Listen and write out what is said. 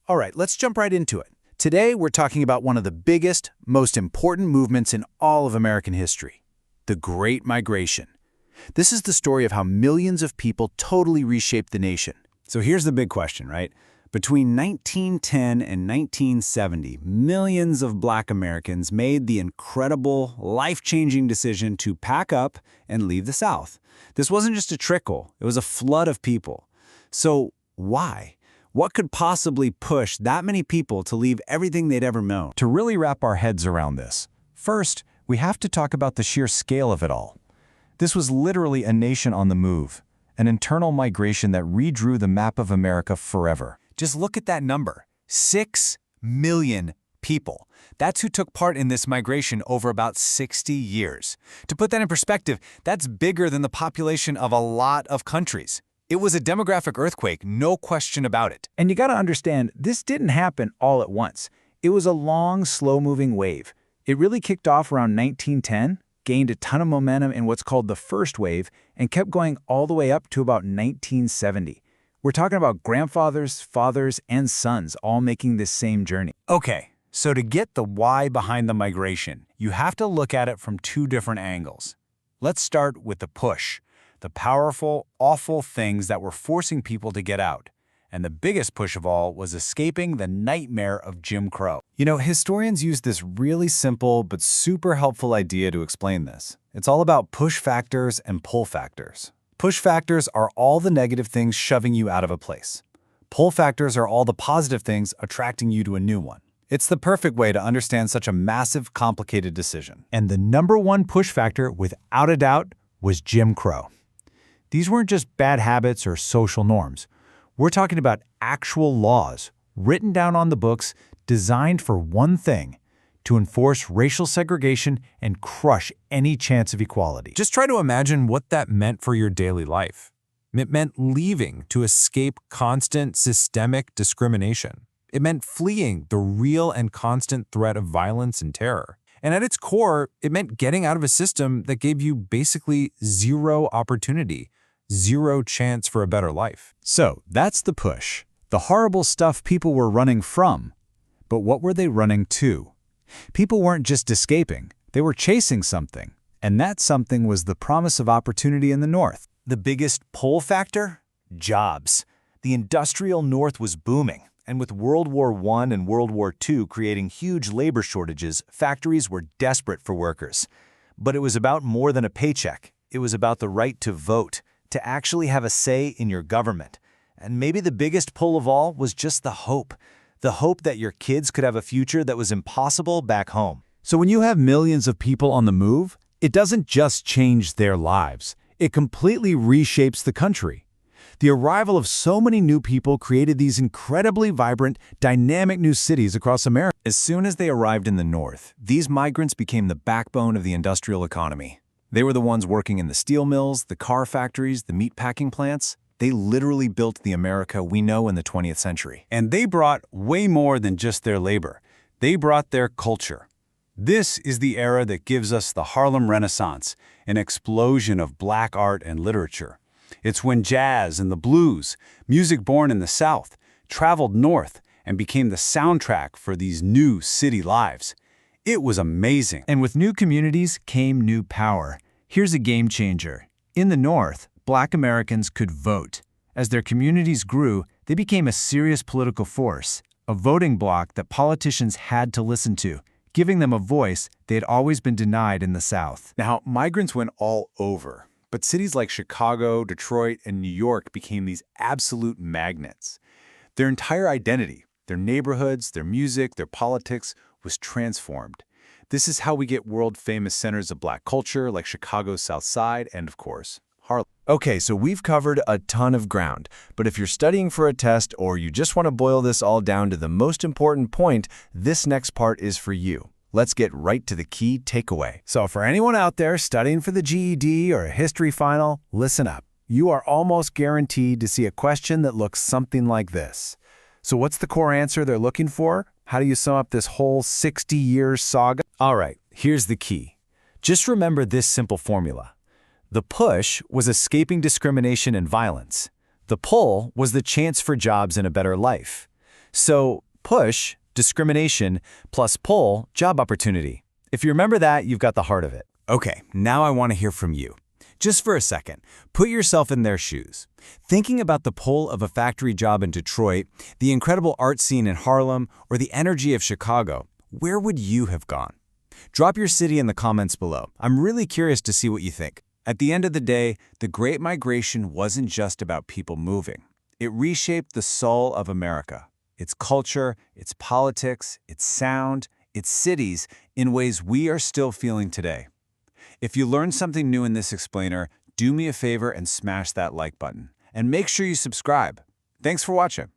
All right, let's jump right into it. Today, we're talking about one of the biggest, most important movements in all of American history, the Great Migration. This is the story of how millions of people totally reshaped the nation. So here's the big question, right? Between 1910 and 1970, millions of Black Americans made the incredible, life-changing decision to pack up and leave the South. This wasn't just a trickle, it was a flood of people. So why? What could possibly push that many people to leave everything they'd ever known? To really wrap our heads around this, first, we have to talk about the sheer scale of it all. This was literally a nation on the move, an internal migration that redrew the map of America forever. Just look at that number, 6 million people. That's who took part in this migration over about 60 years. To put that in perspective, that's bigger than the population of a lot of countries. It was a demographic earthquake, no question about it. And you gotta understand, this didn't happen all at once. It was a long, slow-moving wave. It really kicked off around 1910, gained a ton of momentum in what's called the first wave, and kept going all the way up to about 1970. We're talking about grandfathers, fathers, and sons all making this same journey. Okay, so to get the why behind the migration, you have to look at it from two different angles. Let's start with the push, the powerful, awful things that were forcing people to get out. And the biggest push of all was escaping the nightmare of Jim Crow. You know, historians use this really simple but super helpful idea to explain this. It's all about push factors and pull factors. Push factors are all the negative things shoving you out of a place. Pull factors are all the positive things attracting you to a new one. It's the perfect way to understand such a massive, complicated decision. And the number one push factor, without a doubt, was Jim Crow. These weren't just bad habits or social norms. We're talking about actual laws, written down on the books, designed for one thing: to enforce racial segregation and crush any chance of equality. Just try to imagine what that meant for your daily life. It meant leaving to escape constant systemic discrimination. It meant fleeing the real and constant threat of violence and terror. And at its core, it meant getting out of a system that gave you basically zero opportunity, zero chance for a better life. So that's the push, the horrible stuff people were running from. But what were they running to? People weren't just escaping, they were chasing something. And that something was the promise of opportunity in the North. The biggest pull factor? Jobs. The industrial North was booming, and with World War I and World War II creating huge labor shortages, factories were desperate for workers. But it was about more than a paycheck. It was about the right to vote, to actually have a say in your government. And maybe the biggest pull of all was just the hope that your kids could have a future that was impossible back home. So when you have millions of people on the move, it doesn't just change their lives. It completely reshapes the country. The arrival of so many new people created these incredibly vibrant, dynamic new cities across America. As soon as they arrived in the North, these migrants became the backbone of the industrial economy. They were the ones working in the steel mills, the car factories, the meat packing plants. They literally built the America we know in the 20th century. And they brought way more than just their labor. They brought their culture. This is the era that gives us the Harlem Renaissance, an explosion of Black art and literature. It's when jazz and the blues, music born in the South, traveled north and became the soundtrack for these new city lives. It was amazing. And with new communities came new power. Here's a game changer. In the North, Black Americans could vote. As their communities grew, they became a serious political force, a voting bloc that politicians had to listen to, giving them a voice they had always been denied in the South. Now, migrants went all over, but cities like Chicago, Detroit, and New York became these absolute magnets. Their entire identity, their neighborhoods, their music, their politics, was transformed. This is how we get world-famous centers of Black culture like Chicago's South Side and, of course, Harlem. Okay, so we've covered a ton of ground, but if you're studying for a test or you just want to boil this all down to the most important point, this next part is for you. Let's get right to the key takeaway. So for anyone out there studying for the GED or a history final, listen up. You are almost guaranteed to see a question that looks something like this. So what's the core answer they're looking for? How do you sum up this whole 60-year saga? All right, here's the key. Just remember this simple formula. The push was escaping discrimination and violence. The pull was the chance for jobs and a better life. So push, discrimination, plus pull, job opportunity. If you remember that, you've got the heart of it. Okay, now I want to hear from you. Just for a second, put yourself in their shoes. Thinking about the pull of a factory job in Detroit, the incredible art scene in Harlem, or the energy of Chicago, where would you have gone? Drop your city in the comments below. I'm really curious to see what you think. At the end of the day, the Great Migration wasn't just about people moving. It reshaped the soul of America, its culture, its politics, its sound, its cities, in ways we are still feeling today. If you learned something new in this explainer, do me a favor and smash that like button. And make sure you subscribe. Thanks for watching.